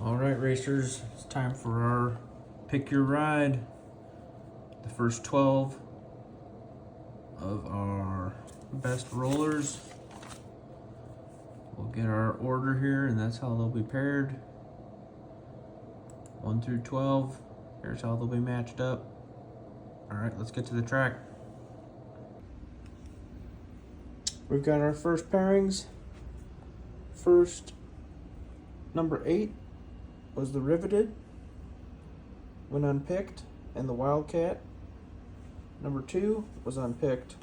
All right, racers, it's time for our pick your ride. The first 12 of our best rollers. We'll get our order here, and that's how they'll be paired. 1 through 12. Here's how they'll be matched up. All right, let's get to the track. We've got our first pairings. First, number 8 was the Riveted when unpicked, and the Wildcat. Number 2 was unpicked.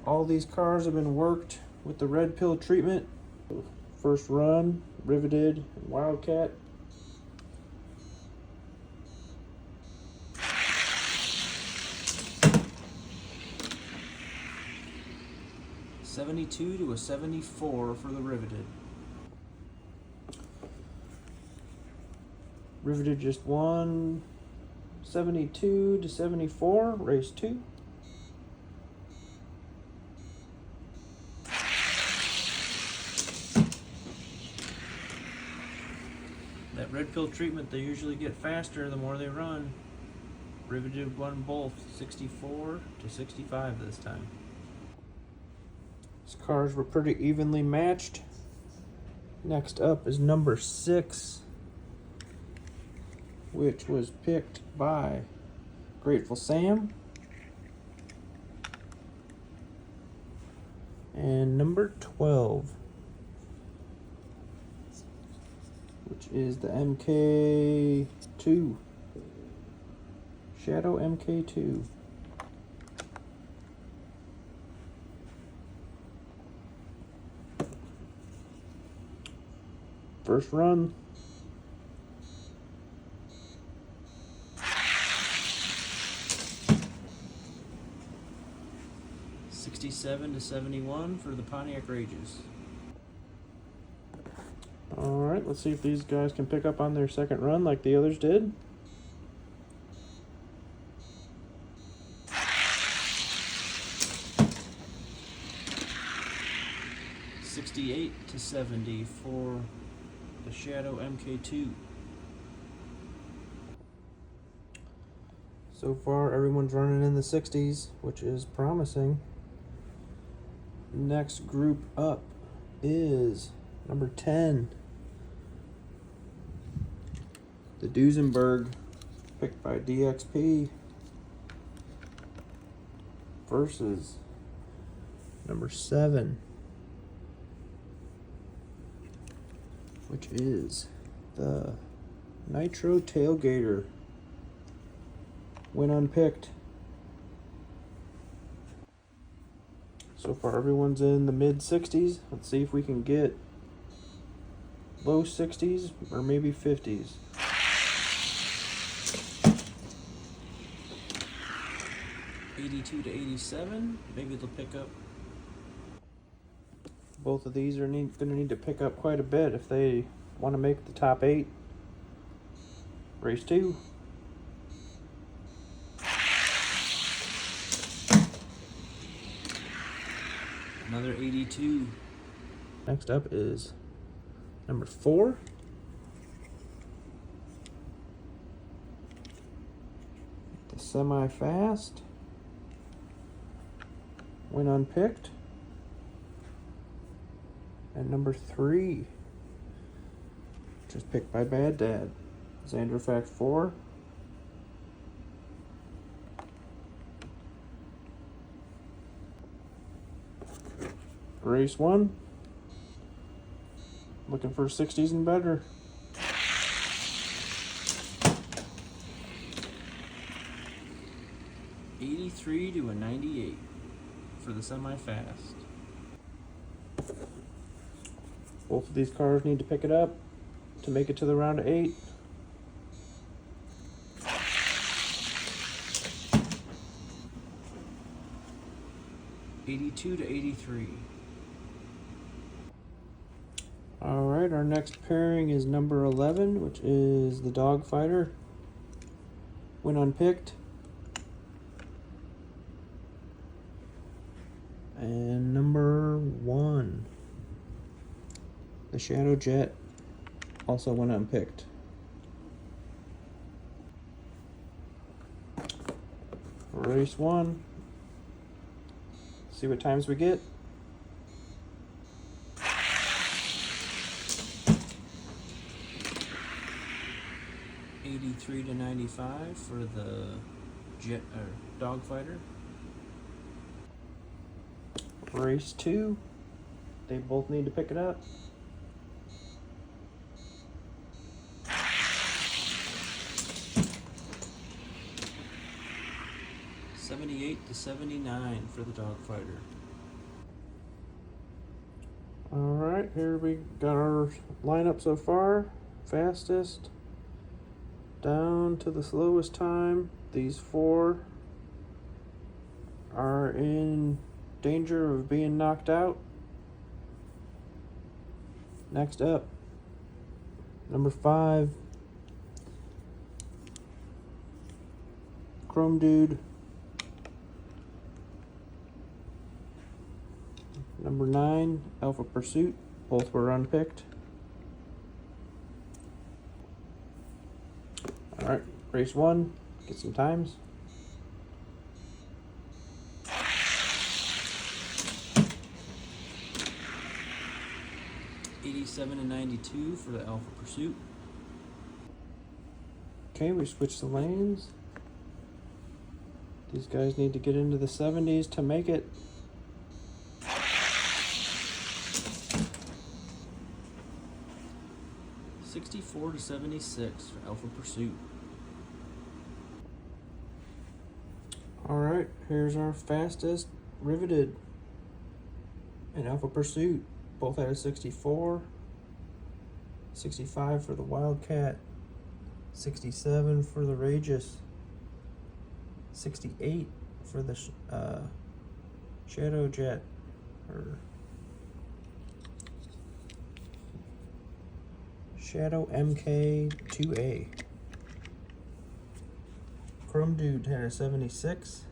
All these cars have been worked with the red pill treatment. First run, Riveted and Wildcat. $72 to a $74 for the Riveted. Riveted just won 72 to 74, race 2. That red pill treatment, they usually get faster the more they run. Riveted won both, 64 to 65 this time. These cars were pretty evenly matched. Next up is number 6, which was picked by Grateful Sam. And number 12, which is the MK2, Shadow MK2. First run. $67 to $71 for the Pontiac Rages. Alright, let's see if these guys can pick up on their second run like the others did. $68 to $70 for the Shadow MK2. So far, everyone's running in the 60s, which is promising. Next group up is number 10, the Duesenberg, picked by DXP, versus number 7, which is the Nitro Tailgater, when unpicked. So far everyone's in the mid 60s. Let's see if we can get low 60s or maybe 50s. $82 to $87. Maybe they'll pick up. Both of these are going to need to pick up quite a bit if they want to make the top 8. Race 2. Another 82. Next up is number 4. The semi-fast, when unpicked. And number 3, which was picked by Baddad, Xander Fact 4. Race 1. Looking for 60s and better. $83 to a $98 for the semi-fast. Both of these cars need to pick it up to make it to the round of 8. $82 to $83. Alright, our next pairing is number 11, which is the Dogfighter, when unpicked. And number 1, the Shadow Jet. also went unpicked. Race 1. See what times we get. $83 to $95 for the dog fighter. Race 2. They both need to pick it up. $78 to $79 for the dog fighter. Alright, here we got our lineup so far. Fastest down to the slowest time. These 4 are in danger of being knocked out. Next up, number 5, Chrome Dude. Number 9, Alpha Pursuit. Both were unpicked. Alright, race 1. Get some times. $87 to $92 for the Alpha Pursuit. Okay, we switch the lanes. These guys need to get into the 70s to make it. $64 to $76 for Alpha Pursuit. Alright, here's our fastest riveted and Alpha Pursuit. Both had a 64. 65 for the Wildcat. 67 for the Rageous. 68 for the Shadow Jet. Or Shadow MK2A. Chrome Dude had a 76.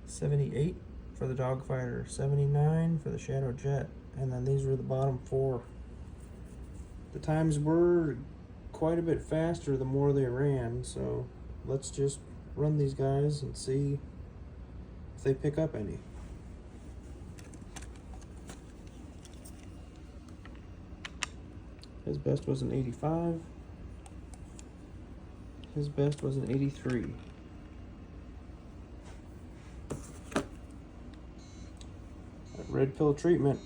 78 for the Dog Fighter. 79 for the Shadow Jet. And then these were the bottom 4. The times were quite a bit faster the more they ran, so let's just run these guys and see if they pick up any. His best was an 85. His best was an 83. Red pill treatment.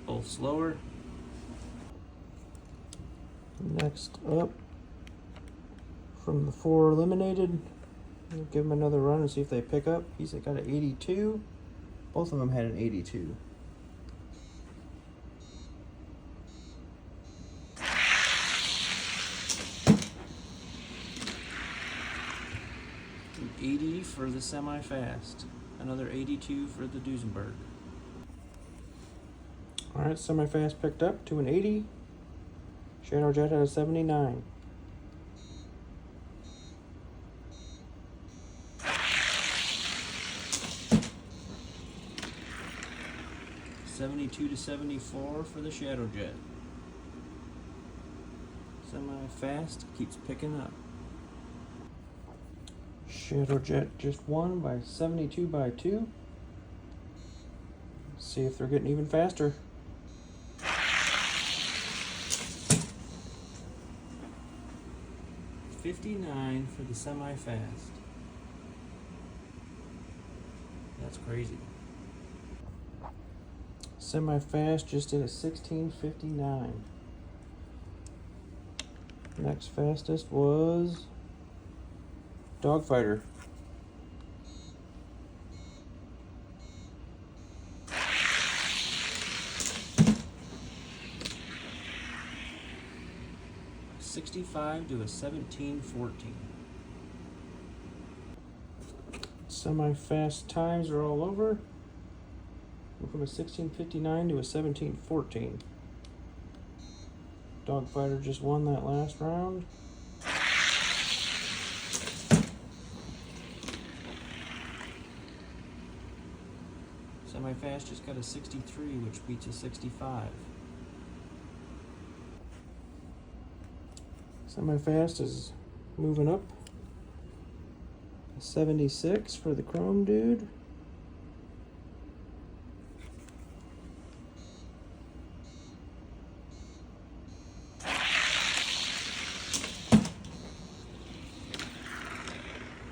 Both slower. Next up, from the 4 eliminated, we'll give him another run and see if they pick up. He's got an 82. Both of them had an 82. An 80 for the semi-fast. Another 82 for the Duesenberg. Alright, semi-fast picked up to an 80. Shadow Jet had a 79. $72 to $74 for the Shadow Jet. Semi-fast keeps picking up. Shadow Jet just won by 72 by 2. Let's see if they're getting even faster. $59 for the semi-fast. That's crazy. Semi-fast just did a 16:59. Next fastest was Dogfighter. $65 to a 17:14. Semi-fast times are all over. Went from a 16:59 to a 17:14. Dogfighter just won that last round. Semi-fast just got a 63, which beats a 65. Semi-fast is moving up. A 76 for the Chrome Dude.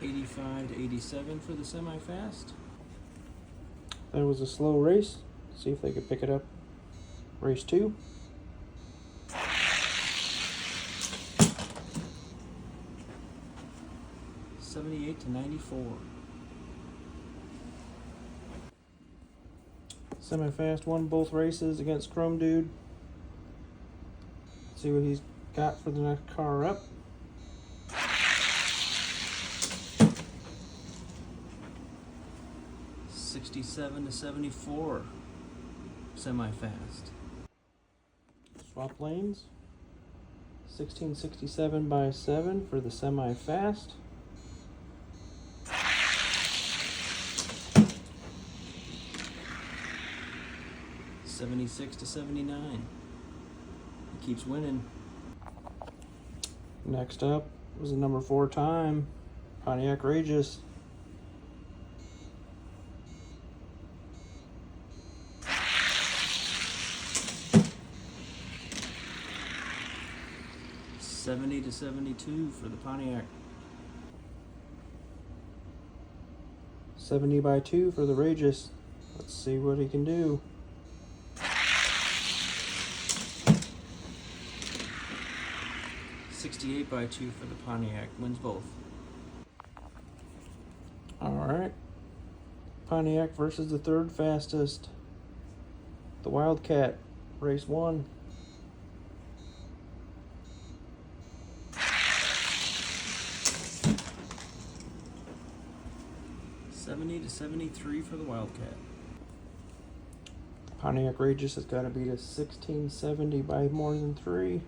$85 to $87 for the semi-fast. That was a slow race. See if they could pick it up. Race 2. $78 to $94. Semi-fast won both races against Chrome Dude. See what he's got for the next car up. $67 to $74. Semi-fast. Swap lanes. 1667 by 7 for the semi-fast. $76 to $79. He keeps winning. Next up was the number 4 time, Pontiac Rageous. $70 to $72 for the Pontiac. 70 by 2 for the Rageous. Let's see what he can do. $68 by 2 for the Pontiac. Wins both. Alright. Pontiac versus the third fastest. The Wildcat. Race 1. $70 to $73 for the Wildcat. Pontiac Rageous has got to beat a 1670 by more than 3.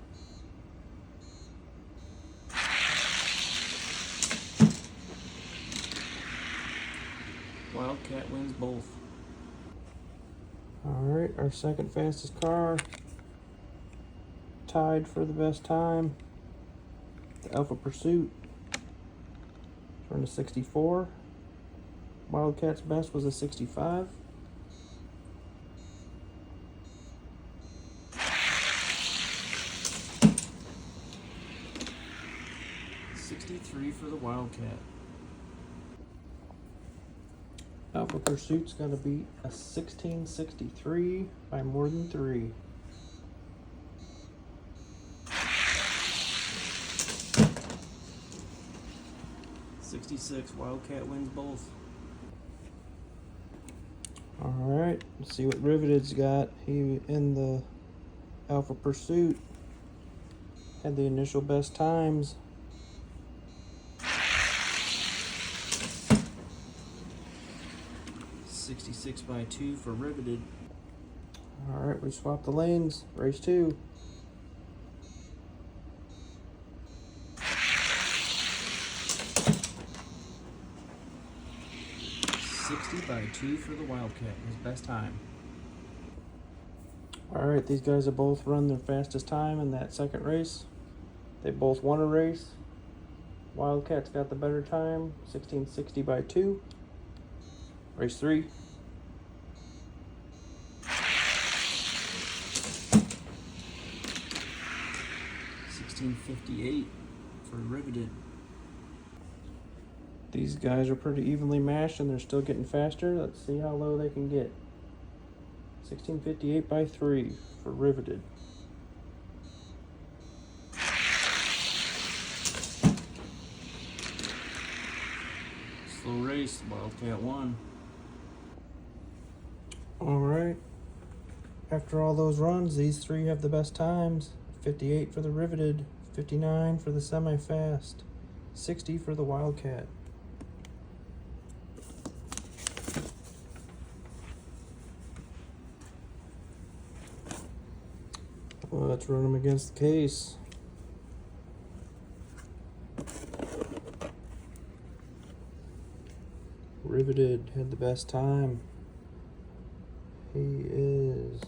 Wildcat wins both. Alright, our second fastest car. Tied for the best time. The Alpha Pursuit. Turned to 64. Wildcat's best was a 65. $63 for the Wildcat. Alpha Pursuit's got to beat a 1663 by more than 3. $66. Wildcat wins both. Alright, let's see what Riveted's got. He, in the Alpha Pursuit, had the initial best times. $66 by 2 for Riveted. Alright, we swapped the lanes. Race 2. $60 by 2 for the Wildcat, his best time. Alright, these guys have both run their fastest time in that second race. They both won a race. Wildcat's got the better time, 1660 by 2. Race 3. $1658 for Riveted. These guys are pretty evenly matched and they're still getting faster. Let's see how low they can get. 1658 by 3 for Riveted. Slow race, Wildcat won. Alright. After all those runs, these three have the best times. 58 for the Riveted, 59 for the semi-fast, 60 for the Wildcat. Well, let's run them against the case. Riveted had the best time. He is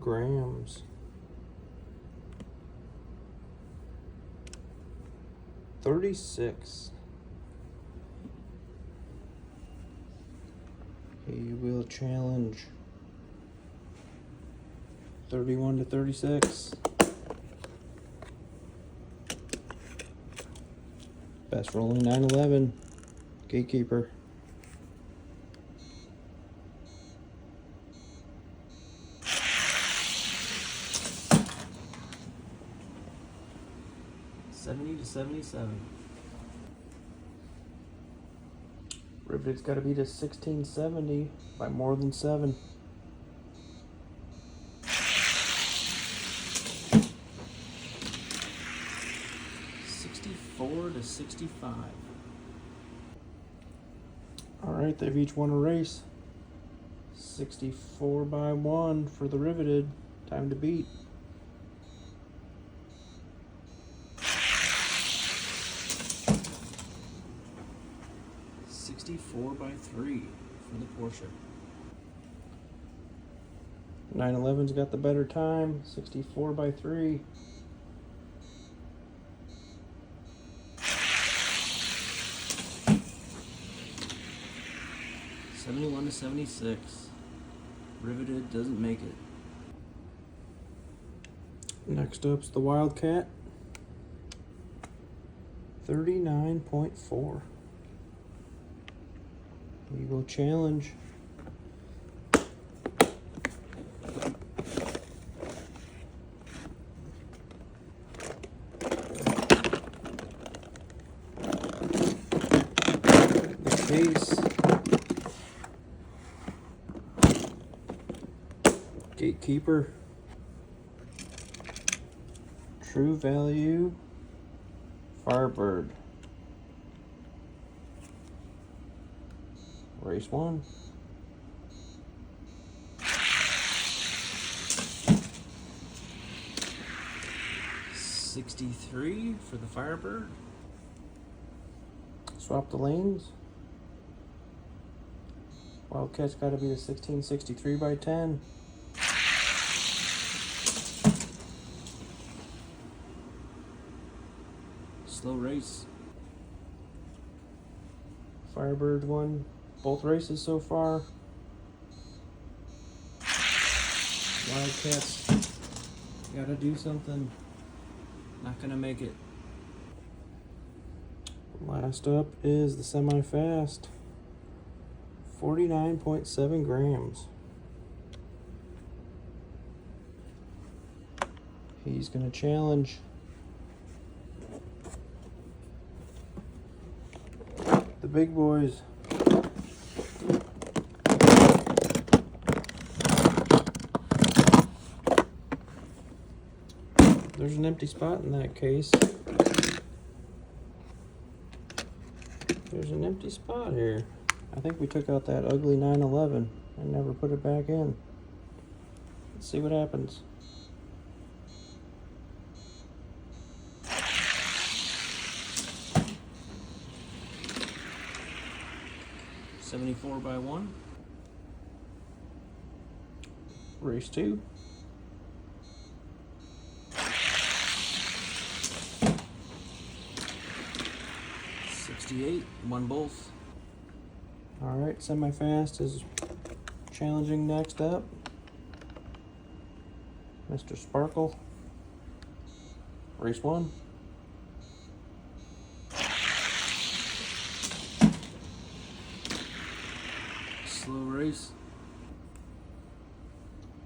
grams. 36. He will challenge 31 to 36. Best rolling 911. Gatekeeper. $70 to $77. Riveted's got to beat a 1670 by more than 7. $64 to $65. All right, they've each won a race. 64 by 1 for the Riveted. Time to beat. $64 by 3 for the Porsche. 911's got the better time. 64 by 3. $71 to $76. Riveted doesn't make it. Next up's the Wildcat. 39.4. We will challenge. The case. Gatekeeper. True Value. Firebird. Race 1. $63 for the Firebird. Swap the lanes. Wildcat's got to be the 1663 by 10. Slow race. Firebird won both races so far. Wildcats gotta do something. Not gonna make it. Last up is the semi-fast. 49.7 grams. He's gonna challenge the big boys. There's an empty spot in that case. There's an empty spot here. I think we took out that ugly 911 and never put it back in. Let's see what happens. $74 by 1. Race 2. $68, won both. Alright, semi-fast is challenging next up. Mr. Sparkle. Race 1. Slow race.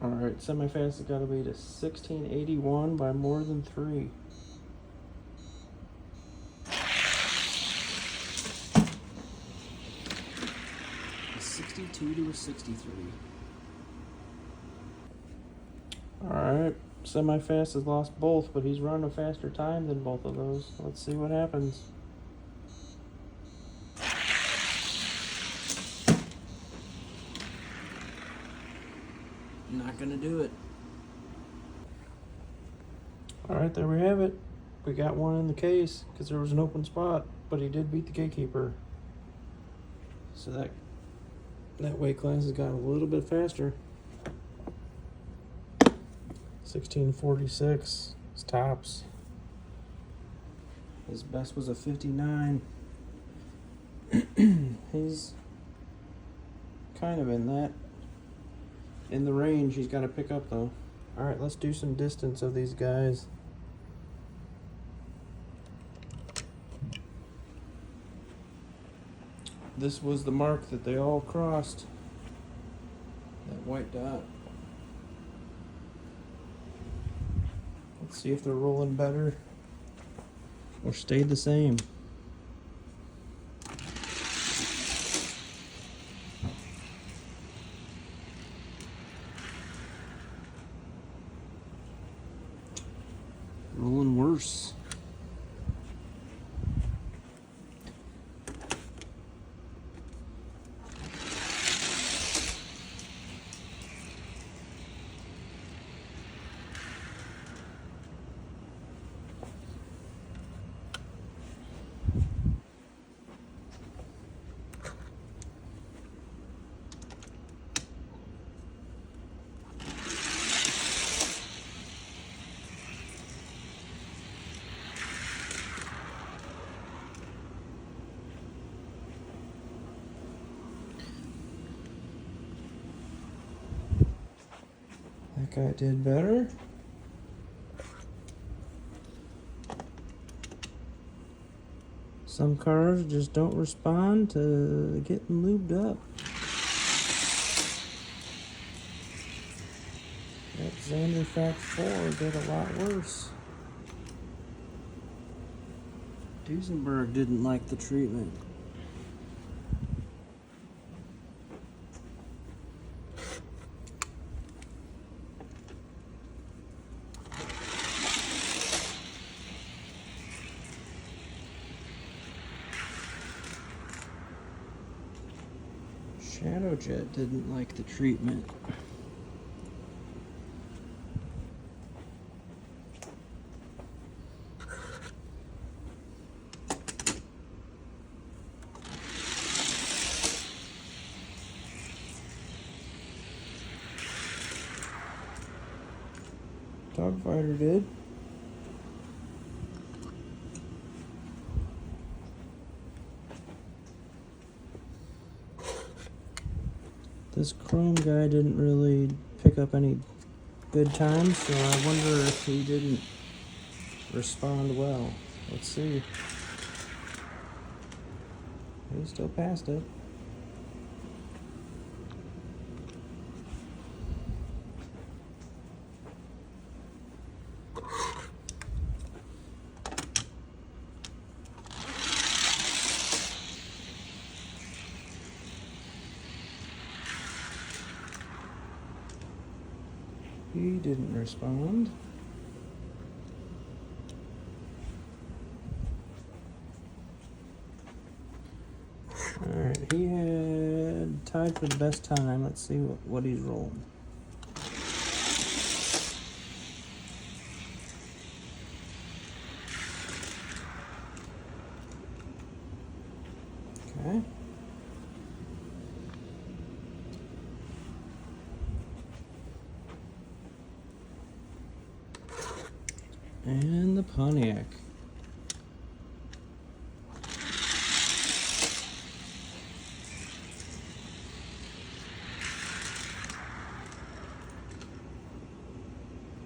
Alright, semi-fast has got to be to 1681 by more than 3. A 62 to a 63. Alright, semi-fast has lost both, but he's run a faster time than both of those. Let's see what happens. Not gonna do it. Alright, there we have it. We got one in the case because there was an open spot, but he did beat the Gatekeeper. So that That weight class has gotten a little bit faster. 1646 is tops. His best was a 59. He's kind of in the range he's got to pick up though. All right, let's do some distance of these guys. This was the mark that they all crossed. That white dot. Let's see if they're rolling better or stayed the same. Rolling worse. That guy did better. Some cars just don't respond to getting lubed up. That Xander Fact 4 did a lot worse. Duesenberg didn't like the treatment. Shadowjet didn't like the treatment. Dogfighter did. This Chrome guy didn't really pick up any good times, so I wonder if he didn't respond well. Let's see. He still passed it. He didn't respond. Alright, he had tied for the best time. Let's see what he's rolling. Okay. And the Pontiac.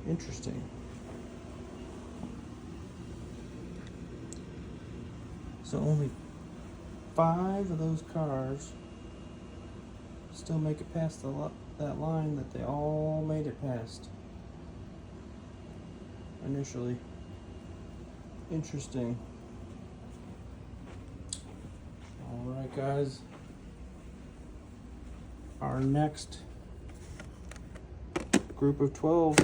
Interesting. So only 5 of those cars still make it past that line that they all made it past initially. Interesting. Alright guys, our next group of 12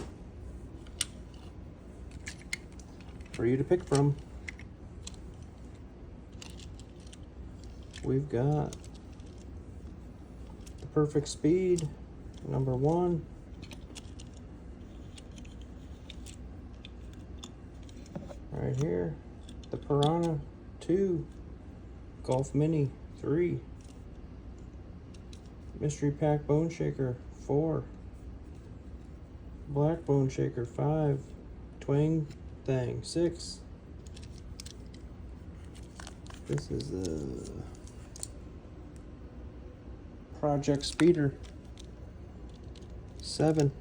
for you to pick from. We've got the Perfect Speed, number 1. Right here, the Piranha 2, Golf Mini 3, Mystery Pack Bone Shaker, 4. Black Bone Shaker, 5. Twang Thing, 6. This is a Project Speeder, 7.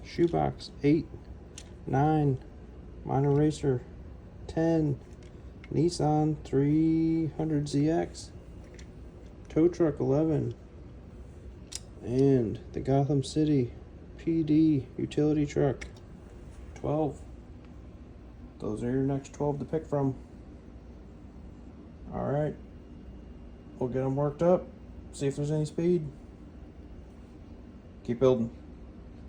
Shoebox, 8. 9. Minor Racer, 10. Nissan 300ZX. Tow Truck, 11. And the Gotham City PD Utility Truck, 12. Those are your next 12 to pick from. Alright. We'll get them worked up. See if there's any speed. Keep building.